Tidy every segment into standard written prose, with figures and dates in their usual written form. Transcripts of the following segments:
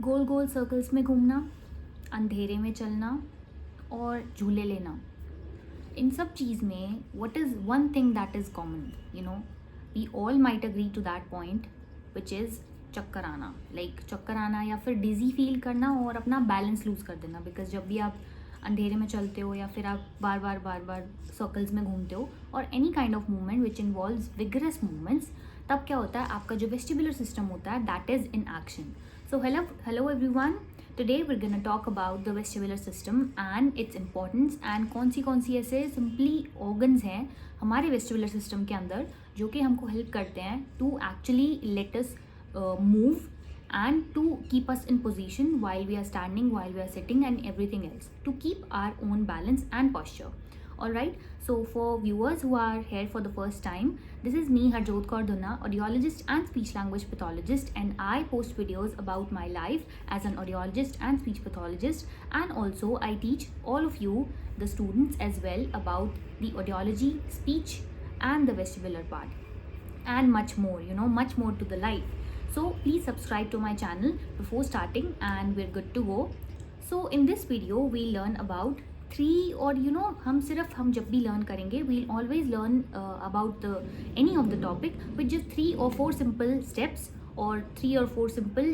गोल गोल circles में घूमना, अंधेरे में चलना और झूले लेना, इन सब चीज़ में what is one thing that is common, you know, we all might agree to that point, which is चक्कर आना, चक्कर आना या फिर डिजी फील करना और अपना बैलेंस लूज कर देना। बिकॉज जब भी आप अंधेरे में चलते हो या फिर आप बार बार सर्कल्स में घूमते हो और any kind of movement which involves vigorous movements, तब क्या होता है, आपका जो वेस्टिबुलर सिस्टम होता है that is in action. So hello everyone, today we're going to talk about the vestibular system and its importance and कौन सी ऐसे simply organs हैं हमारे vestibular system के अंदर जो कि हमको help करते हैं to actually let us move and to keep us in position while we are standing, while we are sitting and everything else, to keep our own balance and posture. Alright, so for viewers who are here for the first time, this is me, Harjot Kaur Dhuna, audiologist and speech language pathologist, and I post videos about my life as an audiologist and speech pathologist, and also I teach all of you, the students as well, about the audiology, speech and the vestibular part, and much more, you know, much more to the life. So please subscribe to my channel before starting and we're good to go. So in this video we learn about three, और you know हम जब भी learn करेंगे we'll always learn about the any of the topic which just 3 or 4 simple steps और 3 or 4 simple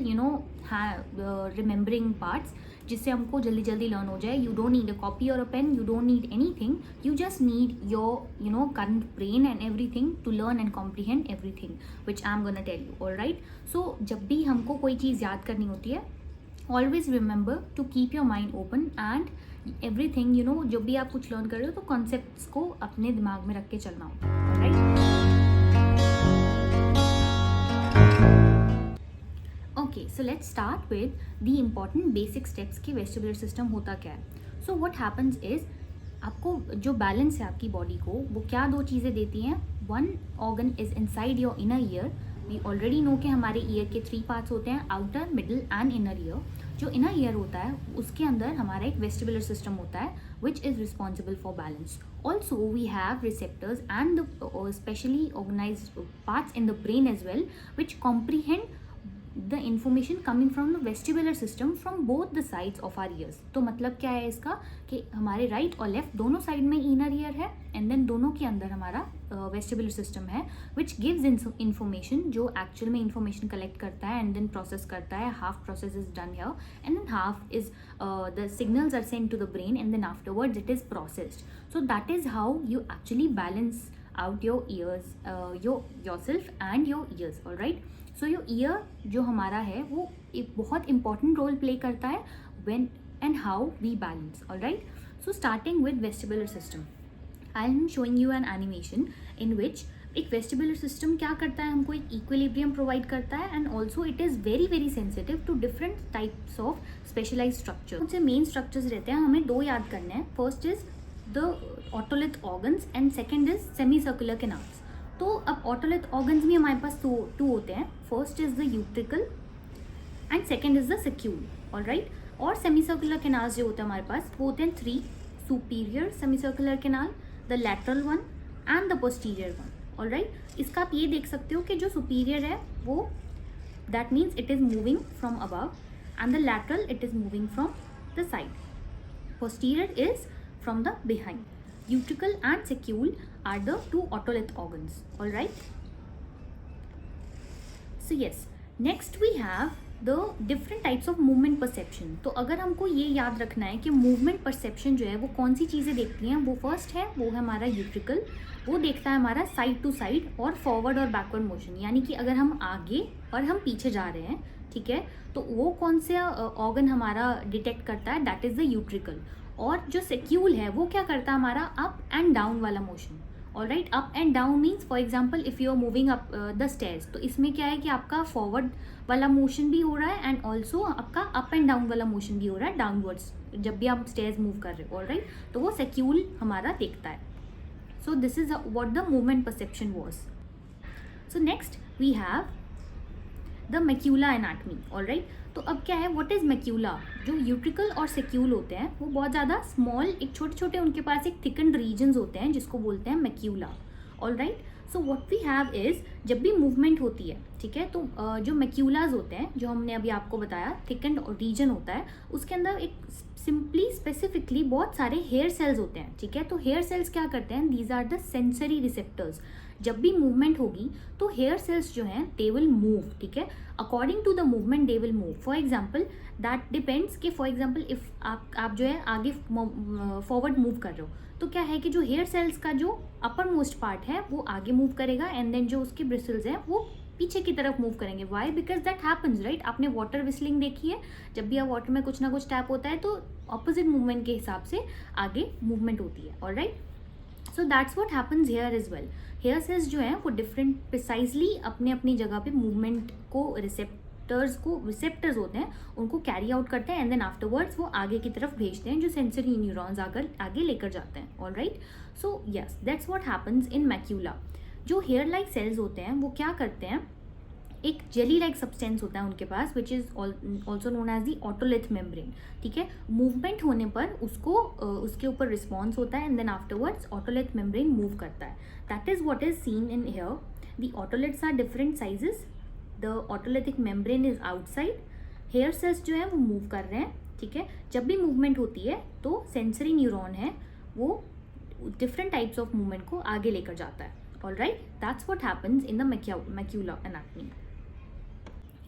remembering parts, जिससे हमको जल्दी जल्दी लर्न हो जाए। You don't need a copy or a pen, you don't need anything, you just need your current brain and everything to learn and comprehend everything which I am gonna tell you. Alright, so जब भी हमको कोई चीज़ याद करनी होती है, always remember to keep your mind open and everything, you know, जब भी आप कुछ लर्न कर रहे हो तो कॉन्सेप्ट्स को अपने दिमाग में रख के चलना होता है। Right, okay, so let's start with the important basic steps कि वेस्टिबुलर सिस्टम होता क्या है। सो व्हाट हैपन्स इज, आपको जो बैलेंस है आपकी बॉडी को, वो क्या दो चीज़ें देती हैं। One organ is inside your inner ear. We already know कि हमारे ईयर के 3 पार्ट्स होते हैं, outer, middle and inner ear. जो इनर ईयर होता है उसके अंदर हमारा एक वेस्टिबुलर सिस्टम होता है which is responsible for balance. Also we have receptors and specially organized parts in the brain as well which comprehend the information coming from the vestibular system from both the sides of our ears. तो मतलब क्या है इसका कि हमारे right और left दोनों side में इनर ईयर है एंड देन दोनों के अंदर हमारा वेस्टिबुलर सिस्टम है विच गिव्स इंफॉर्मेशन, जो एक्चुअल में इंफॉर्मेशन कलेक्ट करता है एंड देन प्रोसेस करता है। Half process is done here and then half is the signals are sent to the brain and then afterwards it is processed. So that is how you actually balance out your ears, yourself and your ears. all right, so your ear जो हमारा है वो एक बहुत important role play करता है when and how we balance. all right, so starting with vestibular system, I am showing you an animation in which एक vestibular system क्या करता है, हमको एक इक्विलिब्रियम प्रोवाइड करता है and also it is very very sensitive to different types of specialize structure. उनसे main structures रहते हैं, हमें 2 याद करने हैं। First is the otolith organs and second is semi circular canals. तो अब ऑटोलिथ ऑर्गन्स भी हमारे पास 2 होते हैं। First is the utricle and second is the saccule. Alright, और सेमी सर्कुलर कैनाल्स जो होते हैं हमारे पास वो होते हैं 3, superior semi circular canal, the lateral one and the posterior one. Alright, इसका आप ये देख सकते हो कि जो सुपीरियर है वो that means it is moving from above and the lateral it is moving from the side, posterior is from the behind. Utricle and secule are the 2 otolith organs. all right, so yes, next we have the different types of movement perception. तो अगर हमको ये याद रखना है कि movement perception जो है वो कौन सी चीज़ें देखती हैं, वो फर्स्ट है वो है हमारा यूट्रिकल। वो देखता है हमारा साइड टू साइड और फॉरवर्ड और बैकवर्ड मोशन, यानी कि अगर हम आगे और हम पीछे जा रहे हैं, ठीक है, तो वो कौन सा ऑर्गन हमारा डिटेक्ट करता है, दैट इज द यूट्रिकल। और जो सेक्यूल है वो क्या करता है, हमारा अप एंड डाउन वाला मोशन। Alright, up and down means for example if you are moving up the stairs, तो इसमें क्या है कि आपका फॉरवर्ड वाला मोशन भी हो रहा है एंड ऑल्सो आपका अप एंड डाउन वाला मोशन भी हो रहा है डाउनवर्ड्स, जब भी आप स्टेयर्स मूव कर रहे हो। ऑलराइट, तो वो सेक्यूल हमारा देखता है। So this is what the movement perception was. So next we have the macula anatomy. Alright, तो अब क्या है, व्हाट इज मैक्यूला। जो यूट्रिकल और सेक्यूल होते हैं वो बहुत ज़्यादा स्मॉल, एक छोटे छोटे उनके पास एक थिकन्ड रीजन्स होते हैं जिसको बोलते हैं macula. Alright, so what we have is, जब भी मूवमेंट होती है, ठीक है, तो जो मैक्यूलाज होते हैं, जो हमने अभी आपको बताया थिकन्ड रीजन होता है, उसके अंदर एक सिंपली स्पेसिफिकली बहुत सारे हेयर सेल्स होते हैं, ठीक है। तो हेयर सेल्स क्या करते हैं, these are the sensory receptors. जब भी मूवमेंट होगी तो हेयर सेल्स जो हैं दे विल मूव, ठीक है, according to the movement they will move. For example that depends कि फॉर एग्जाम्पल इफ आप जो है आगे फॉरवर्ड मूव कर रहे हो, तो क्या है कि जो हेयर सेल्स का जो अपर मोस्ट पार्ट है वो आगे मूव करेगा, एंड देन जो उसके ब्रिसल्स हैं वो पीछे की तरफ मूव करेंगे। Why? Because that happens, right. आपने वाटर विस्लिंग देखी है, जब भी आप वाटर में कुछ ना कुछ टैप होता है तो ऑपोजिट मूवमेंट के हिसाब से आगे मूवमेंट होती है, alright. So that's what happens here as well. Hair cells जो हैं वो डिफरेंट प्रिसाइजली अपने अपनी जगह पे मूवमेंट को रिसेप्टर्स होते हैं उनको कैरी आउट करते हैं, एंड देन आफ्टरवर्ड्स वो आगे की तरफ भेजते हैं, जो सेंसरी न्यूरॉन्स आगे लेकर जाते हैं, alright. So yes, that's what happens in macula. जो हेयर लाइक सेल्स होते हैं वो क्या करते हैं, एक जेली लाइक सब्सटेंस होता है उनके पास which is also known as the otolith membrane, ठीक है। मूवमेंट होने पर उसको उसके ऊपर रिस्पॉन्स होता है, and then afterwards otolith membrane move करता है। That is what is seen in hair. The otoliths are different sizes, the otolithic membrane is outside, hair cells जो है वो मूव कर रहे हैं, ठीक है। जब भी मूवमेंट होती है तो सेंसरी न्यूरॉन है वो डिफरेंट टाइप्स ऑफ मूवमेंट को आगे लेकर जाता है, alright. That's what happens in the macula anatomy.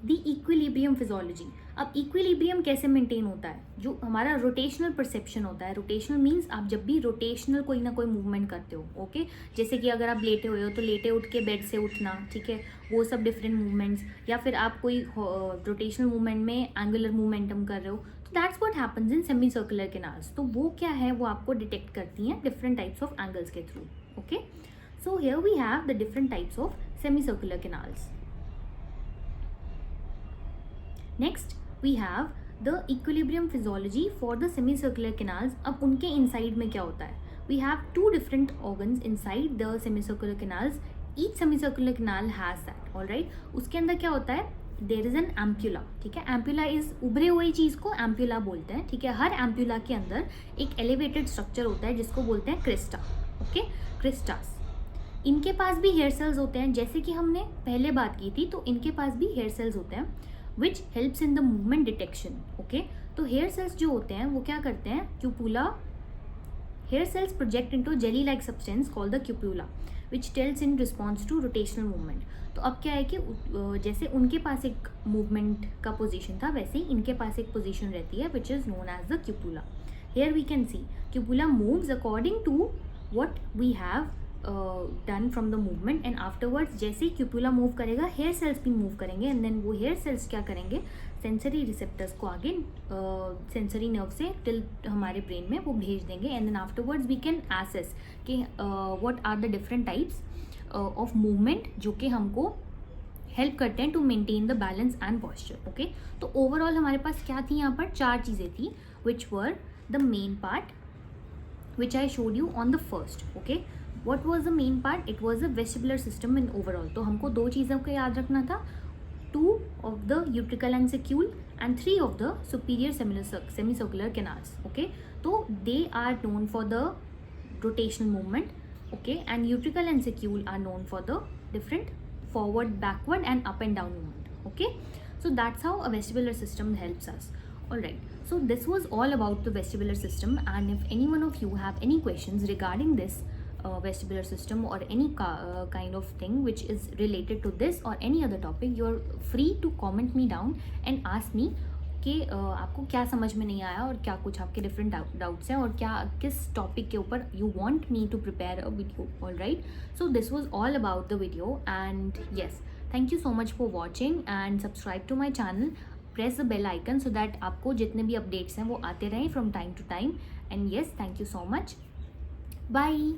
The equilibrium physiology. अब इक्विलिब्रियम कैसे मेंटेन होता है, जो हमारा रोटेशनल परसेप्शन होता है। रोटेशनल मीन्स आप जब भी रोटेशनल कोई ना कोई मूवमेंट करते हो, ओके, जैसे कि अगर आप लेटे हुए हो तो लेटे उठ के बेड से उठना, ठीक है, वो सब डिफरेंट मूवमेंट्स, या फिर आप कोई रोटेशनल मूवमेंट में एंगुलर मूवमेंटम कर रहे हो, तो that's what happens in semi circular canals. तो वो क्या है, वो आपको डिटेक्ट करती हैं डिफरेंट टाइप्स ऑफ एंगल्स के through, okay. So here we have the different types of semi circular canals. Next we have the equilibrium physiology for the semicircular canals. अब उनके इनसाइड में क्या होता है, we have two different organs inside the semicircular canals, each semicircular canal has that, alright. उसके अंदर क्या होता है, देयर इज एन एम्प्यूला, ठीक है। एम्प्यूला इज उभरे हुई चीज़ को एम्प्यूला बोलते हैं, ठीक है। हर एम्प्यूला के अंदर एक एलिवेटेड स्ट्रक्चर होता है जिसको बोलते हैं क्रिस्टा, ओके, क्रिस्टास। इनके पास भी हेयर सेल्स होते हैं, जैसे कि हमने पहले बात की थी, तो इनके पास भी हेयर सेल्स होते हैं which helps in the movement detection, okay। तो हेयर सेल्स जो होते हैं वो क्या करते हैं, cupula, hair cells project into jelly like substance called the cupula which tells in response to rotational movement। तो अब क्या है कि जैसे उनके पास एक मूवमेंट का पोजीशन था, वैसे ही इनके पास एक पोजीशन रहती है which is known as the cupula। Here we can see cupula moves according to what we have done from the movement, and afterwards जैसे ही क्यूपुला मूव करेगा हेयर सेल्स भी मूव करेंगे, एंड देन वो hair cells क्या करेंगे, sensory receptors को आगे सेंसरी नर्व से टिल हमारे ब्रेन में वो भेज देंगे, and then afterwards we can assess कि what are the different types of movement जो कि हमको हेल्प करते हैं to maintain the balance and posture, okay. तो ओवरऑल हमारे पास क्या थी, यहाँ पर 4 चीज़ें थी which were the main part which I showed you on the first, okay. What was the main part? It was the vestibular system in overall। तो हमको 2 चीज़ों को याद रखना था, 2 of the utricle and saccule and 3 of the superior semicircular canals, okay। तो they are known for the rotational movement, okay, and utricle and saccule are known for the different forward, backward and up and down movement, okay। So that's how a vestibular system helps us, alright। So this was all about the vestibular system, and if any one of you have any questions regarding this vestibular system or any kind of thing which is related to this or any other topic, you are free to comment me down and ask me कि आपको क्या समझ में नहीं आया और क्या कुछ आपके डिफरेंट डाउट्स हैं और क्या किस टॉपिक के ऊपर you want me to prepare a video, alright. So this was all about the video, and yes, thank you so much for watching and subscribe to my channel, press the bell icon so that आपको जितने भी updates हैं वो आते रहें from time to time, and yes, thank you so much, bye.